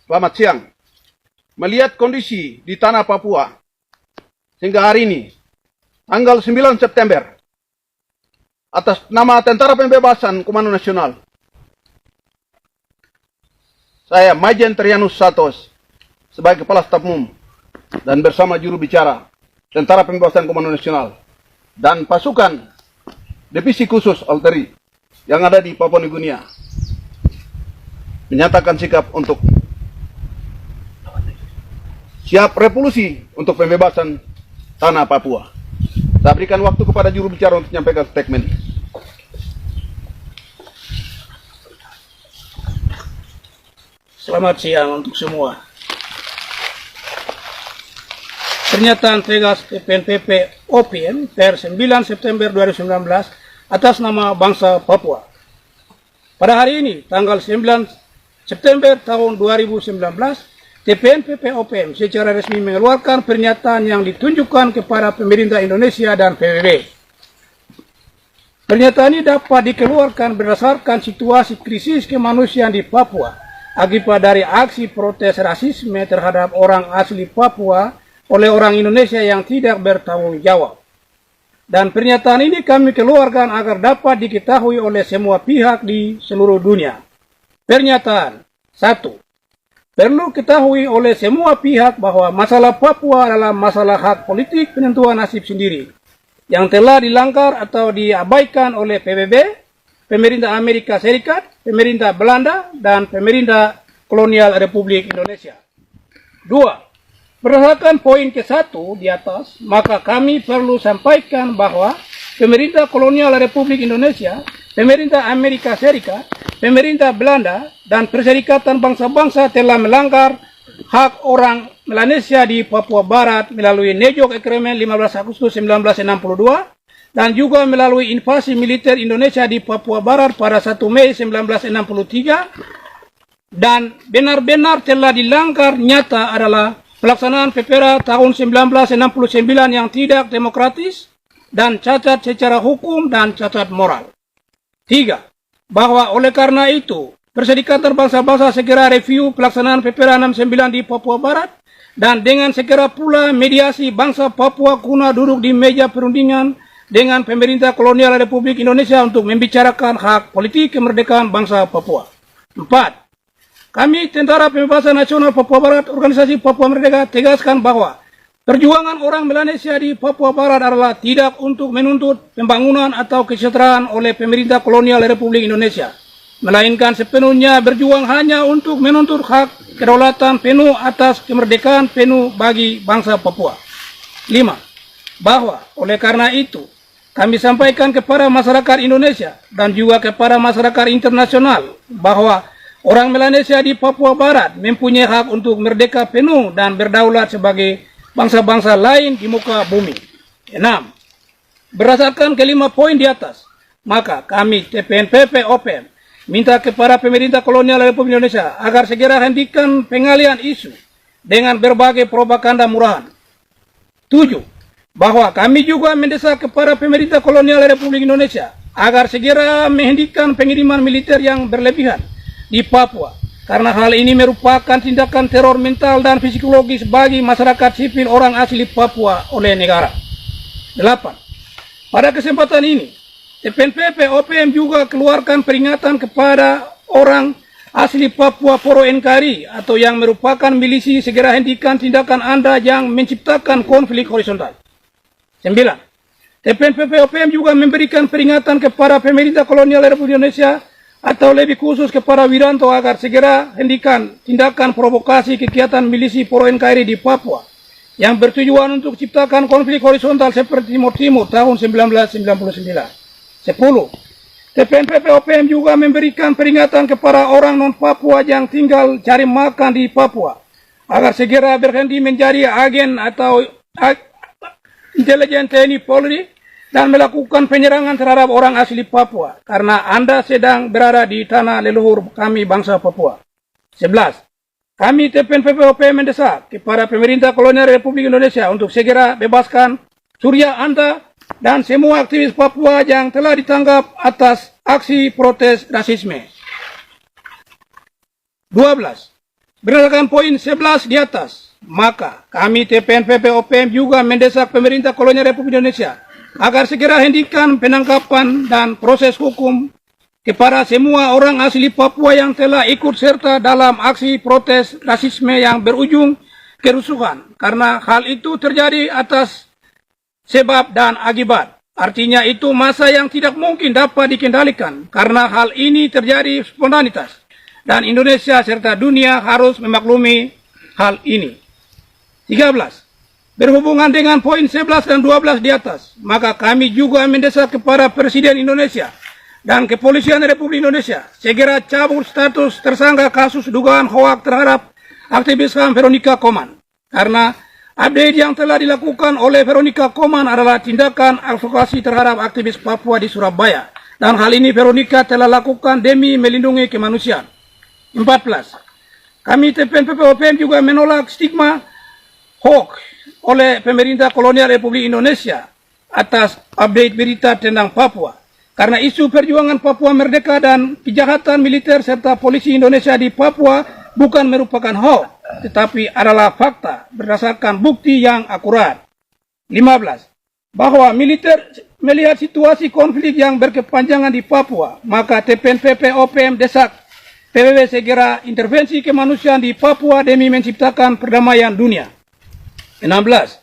selamat siang. Melihat kondisi di tanah Papua, hingga hari ini, tanggal 9 September, atas nama Tentara Pembebasan Komando Nasional, saya Majen Trianus Santos, sebagai Kepala Staf Umum, dan bersama juru bicara Tentara Pembebasan Komando Nasional, dan pasukan Divisi Khusus Alteri yang ada di Papua Nugunia, menyatakan sikap untuk siap revolusi untuk pembebasan tanah Papua. Saya berikan waktu kepada juru bicara untuk menyampaikan statement. Selamat siang untuk semua. Pernyataan tegas TPNPP OPM per 9 September 2019 atas nama bangsa Papua. Pada hari ini, tanggal 9 September tahun 2019, TPNPP OPM secara resmi mengeluarkan pernyataan yang ditunjukkan kepada pemerintah Indonesia dan PBB. Pernyataan ini dapat dikeluarkan berdasarkan situasi krisis kemanusiaan di Papua akibat dari aksi protes rasisme terhadap orang asli Papua oleh orang Indonesia yang tidak bertanggung jawab. Dan pernyataan ini kami keluarkan agar dapat diketahui oleh semua pihak di seluruh dunia. Pernyataan 1. Perlu ketahui oleh semua pihak bahwa masalah Papua adalah masalah hak politik penentuan nasib sendiri yang telah dilanggar atau diabaikan oleh PBB, pemerintah Amerika Serikat, pemerintah Belanda, dan pemerintah kolonial Republik Indonesia. 2. Berdasarkan poin ke-1 di atas, maka kami perlu sampaikan bahwa pemerintah kolonial Republik Indonesia, pemerintah Amerika Serikat, pemerintah Belanda, dan Perserikatan Bangsa-Bangsa telah melanggar hak orang Melanesia di Papua Barat melalui Nejok Agreement 15 Agustus 1962 dan juga melalui invasi militer Indonesia di Papua Barat pada 1 Mei 1963, dan benar-benar telah dilanggar nyata adalah pelaksanaan PPRA tahun 1969 yang tidak demokratis dan cacat secara hukum dan cacat moral. 3. Bahwa oleh karena itu, Perserikatan Bangsa-Bangsa segera review pelaksanaan PPRA 69 di Papua Barat, dan dengan segera pula mediasi bangsa Papua guna duduk di meja perundingan dengan pemerintah kolonial Republik Indonesia untuk membicarakan hak politik kemerdekaan bangsa Papua. 4. Kami Tentara Pembebasan Nasional Papua Barat, Organisasi Papua Merdeka, tegaskan bahwa perjuangan orang Melanesia di Papua Barat adalah tidak untuk menuntut pembangunan atau kesejahteraan oleh pemerintah kolonial Republik Indonesia, melainkan sepenuhnya berjuang hanya untuk menuntut hak kedaulatan penuh atas kemerdekaan penuh bagi bangsa Papua. 5. Bahwa oleh karena itu, kami sampaikan kepada masyarakat Indonesia dan juga kepada masyarakat internasional bahwa orang Melanesia di Papua Barat mempunyai hak untuk merdeka penuh dan berdaulat sebagai bangsa-bangsa lain di muka bumi. 6. Berdasarkan kelima poin di atas, maka kami TPNPP OPM minta kepada pemerintah kolonial Republik Indonesia agar segera hentikan pengalihan isu dengan berbagai propaganda murahan. 7. Bahwa kami juga mendesak kepada pemerintah kolonial Republik Indonesia agar segera menghentikan pengiriman militer yang berlebihan di Papua, karena hal ini merupakan tindakan teror mental dan psikologis bagi masyarakat sipil orang asli Papua oleh negara. 8. Pada kesempatan ini, TPNPP OPM juga keluarkan peringatan kepada orang asli Papua Poro NKRI atau yang merupakan milisi, segera hentikan tindakan Anda yang menciptakan konflik horizontal. 9. TPNPP OPM juga memberikan peringatan kepada pemerintah kolonial Republik Indonesia atau lebih khusus kepada Wiranto agar segera hentikan tindakan provokasi kegiatan milisi Poro NKRI di Papua yang bertujuan untuk ciptakan konflik horizontal seperti Timur Timur tahun 1999. 10. TPNPP OPM juga memberikan peringatan kepada orang non-Papua yang tinggal cari makan di Papua agar segera berhenti menjadi agen atau intelijen TNI Polri dan melakukan penyerangan terhadap orang asli Papua karena Anda sedang berada di tanah leluhur kami bangsa Papua. 11. Kami TPNPP OPM mendesak kepada pemerintah kolonial Republik Indonesia untuk segera bebaskan Surya Anta dan semua aktivis Papua yang telah ditangkap atas aksi protes rasisme. 12. Berdasarkan poin 11 di atas, maka kami TPNPP OPM juga mendesak pemerintah kolonial Republik Indonesia agar segera hentikan penangkapan dan proses hukum kepada semua orang asli Papua yang telah ikut serta dalam aksi protes rasisme yang berujung kerusuhan, karena hal itu terjadi atas sebab dan akibat. Artinya itu masa yang tidak mungkin dapat dikendalikan karena hal ini terjadi spontanitas. Dan Indonesia serta dunia harus memaklumi hal ini. 13. Berhubungan dengan poin 11 dan 12 di atas, maka kami juga mendesak kepada Presiden Indonesia dan Kepolisian Republik Indonesia segera cabut status tersangka kasus dugaan hoak terhadap aktivis HAM Veronica Koman. Karena update yang telah dilakukan oleh Veronica Koman adalah tindakan advokasi terhadap aktivis Papua di Surabaya. Dan hal ini Veronica telah lakukan demi melindungi kemanusiaan. 14. Kami TPNPP OPM juga menolak stigma hoax oleh pemerintah kolonial Republik Indonesia atas update berita tentang Papua. Karena isu perjuangan Papua merdeka dan kejahatan militer serta polisi Indonesia di Papua bukan merupakan hoax, tetapi adalah fakta berdasarkan bukti yang akurat. 15. Bahwa militer melihat situasi konflik yang berkepanjangan di Papua, maka TPNPP OPM desak PBB segera intervensi kemanusiaan di Papua demi menciptakan perdamaian dunia. 16.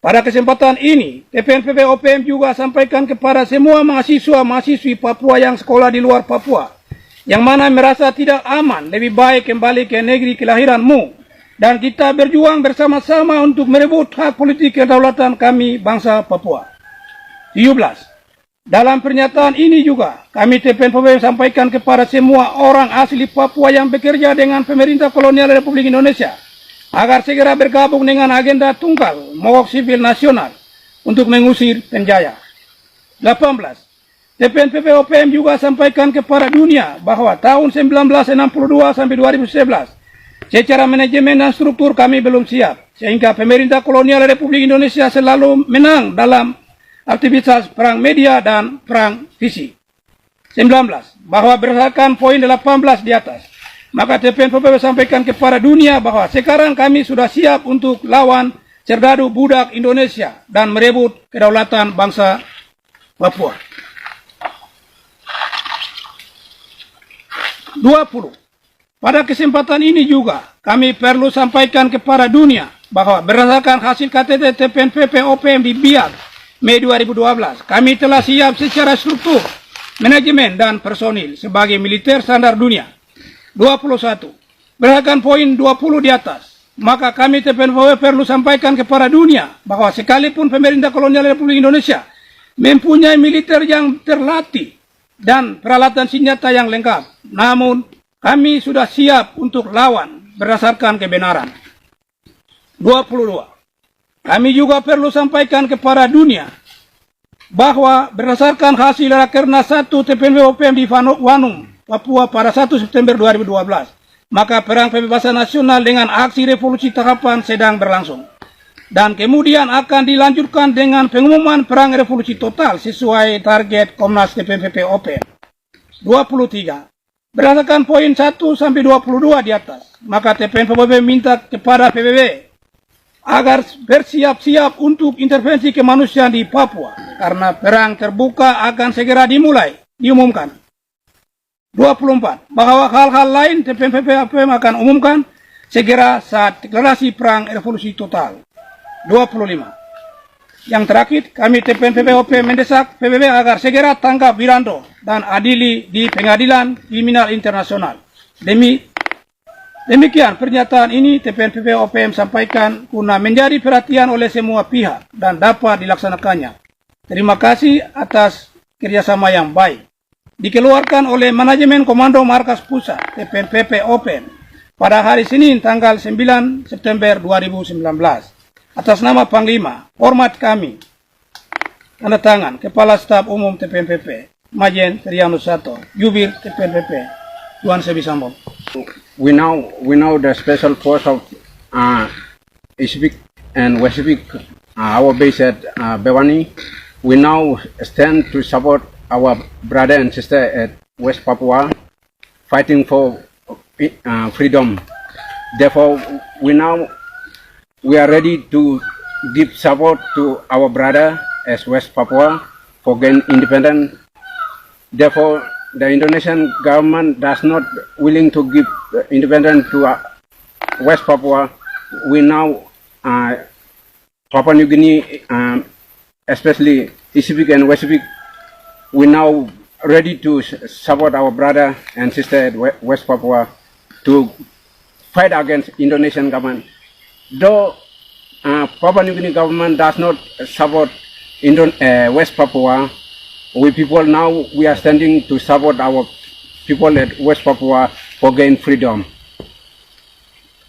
Pada kesempatan ini, TPNPP OPM juga sampaikan kepada semua mahasiswa-mahasiswi Papua yang sekolah di luar Papua, yang mana merasa tidak aman, lebih baik kembali ke negeri kelahiranmu, dan kita berjuang bersama-sama untuk merebut hak politik kedaulatan kami bangsa Papua. 17. Dalam pernyataan ini juga, kami TPNPP sampaikan kepada semua orang asli Papua yang bekerja dengan pemerintah kolonial Republik Indonesia agar segera bergabung dengan agenda tunggal Mogok Sipil Nasional untuk mengusir penjajah. 18. TPNPP OPM juga sampaikan kepada dunia bahwa tahun 1962 sampai 2011 secara manajemen dan struktur kami belum siap, sehingga pemerintah kolonial Republik Indonesia selalu menang dalam aktivitas perang media dan perang fisik. 19. Bahwa berdasarkan poin 18 di atas, maka TPNPP sampaikan kepada dunia bahwa sekarang kami sudah siap untuk lawan serdadu budak Indonesia dan merebut kedaulatan bangsa Papua. 20. Pada kesempatan ini juga kami perlu sampaikan kepada dunia bahwa berdasarkan hasil KTT TPNPP OPM di Biak Mei 2012, kami telah siap secara struktur, manajemen, dan personil sebagai militer standar dunia. 21. Berdasarkan poin 20 di atas, maka kami TPNPP perlu sampaikan kepada dunia bahwa sekalipun pemerintah kolonial Republik Indonesia mempunyai militer yang terlatih dan peralatan senjata yang lengkap, namun kami sudah siap untuk lawan berdasarkan kebenaran. 22. Kami juga perlu sampaikan kepada dunia bahwa berdasarkan hasil Rakernas 1 TPNPP OPM di Wanung, Papua pada 1 September 2012, maka perang pembebasan nasional dengan aksi revolusi tahapan sedang berlangsung. Dan kemudian akan dilanjutkan dengan pengumuman perang revolusi total sesuai target Komnas TPNPP OPM. 23. Berdasarkan poin 1 sampai 22 di atas, maka TPNPP OPM minta kepada PBB agar bersiap-siap untuk intervensi kemanusiaan di Papua, karena perang terbuka akan segera diumumkan. 24. Bahwa hal-hal lain TPNPP OPM akan umumkan segera saat deklarasi perang revolusi total. 25. Yang terakhir, kami TPNPP OPM mendesak PBB agar segera tangkap Wiranto dan adili di Pengadilan Kriminal Internasional. Demikian pernyataan ini TPNPP OPM sampaikan guna menjadi perhatian oleh semua pihak dan dapat dilaksanakannya. Terima kasih atas kerjasama yang baik. Dikeluarkan oleh Manajemen Komando Markas Pusat TPNPP OPM pada hari Senin tanggal 9 September 2019. Atas nama Panglima, hormat kami. Tanda tangan Kepala Staf Umum TPNPP, Majen Trianus Sato, Jubir TPNPP, Tuan Sebisambong. We know the special force of Pacific and West Pacific, our base at Bewani. We now stand to support our brother and sister at West Papua, fighting for freedom Therefore, we are ready to give support to our brother as West Papua for gain independence. Therefore, the Indonesian government does not willing to give independence to West Papua. We now Papua New Guinea, especially Pacific and Pacific, we now ready to support our brother and sister at West Papua to fight against Indonesian government. Though Papua New Guinea government does not support West Papua, we people now we are standing to support our people at West Papua for gain freedom.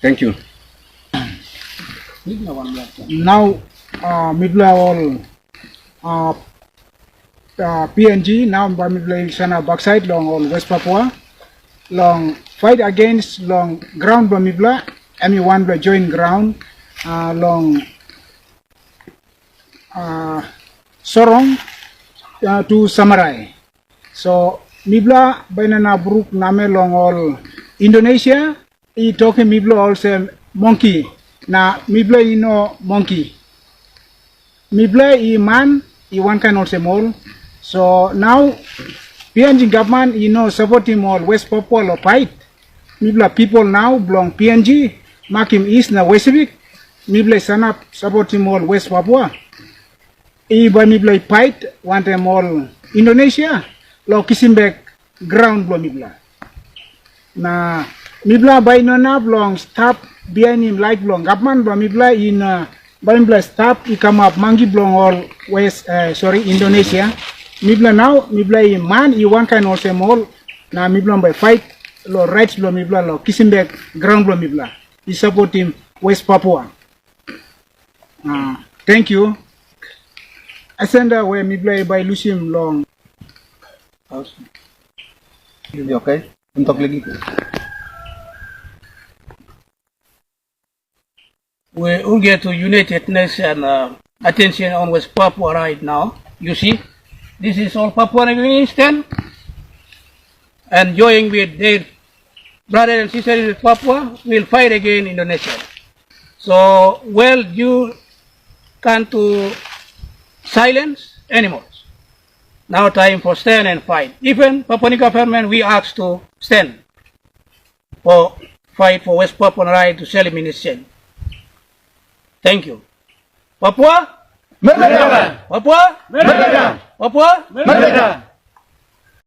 Thank you. Now, Mibla all PNG now Mibla sana backside long all West Papua long fight against long ground Mibla anyone will join ground long Sorong to Samarai. So Mibla banana brook name long all Indonesia. I talking Mibla also monkey. Na Mibla monkey. Mibla man one can also more. So now PNG government supporting all West Papua lo fight. Mibla people now belong PNG, makim east na Pacific. Mibla sana supporting all West Papua. Iba Mibla fight want them all Indonesia lo Kisimbek ground blo Mibla. Na Mibla by nona belong stop behind him like belong government blo Mibla in Mibla stop I come up mangi belong all West Indonesia. Mibla now Mibla man I one kind also more na Mibla by fight lo rights blo Mibla lo Kisimbek ground blo Mibla. I support him West Papua. Thank you. Asenda where Mibla by Lucium long. Okay, untuk lagi. We will get to United Nations attention on West Papua right now. You see, this is all Papua New Guinea stand, enjoying with their brothers and sisters in Papua will fight again Indonesia. So, well, you can't to silence anymore. Now time for stand and fight. Even Papua New government, we ask to stand for fight for West Papua right to self-administration. Thank you. Papua? Merdeka! Papua? Merdeka! Papua? Merdeka!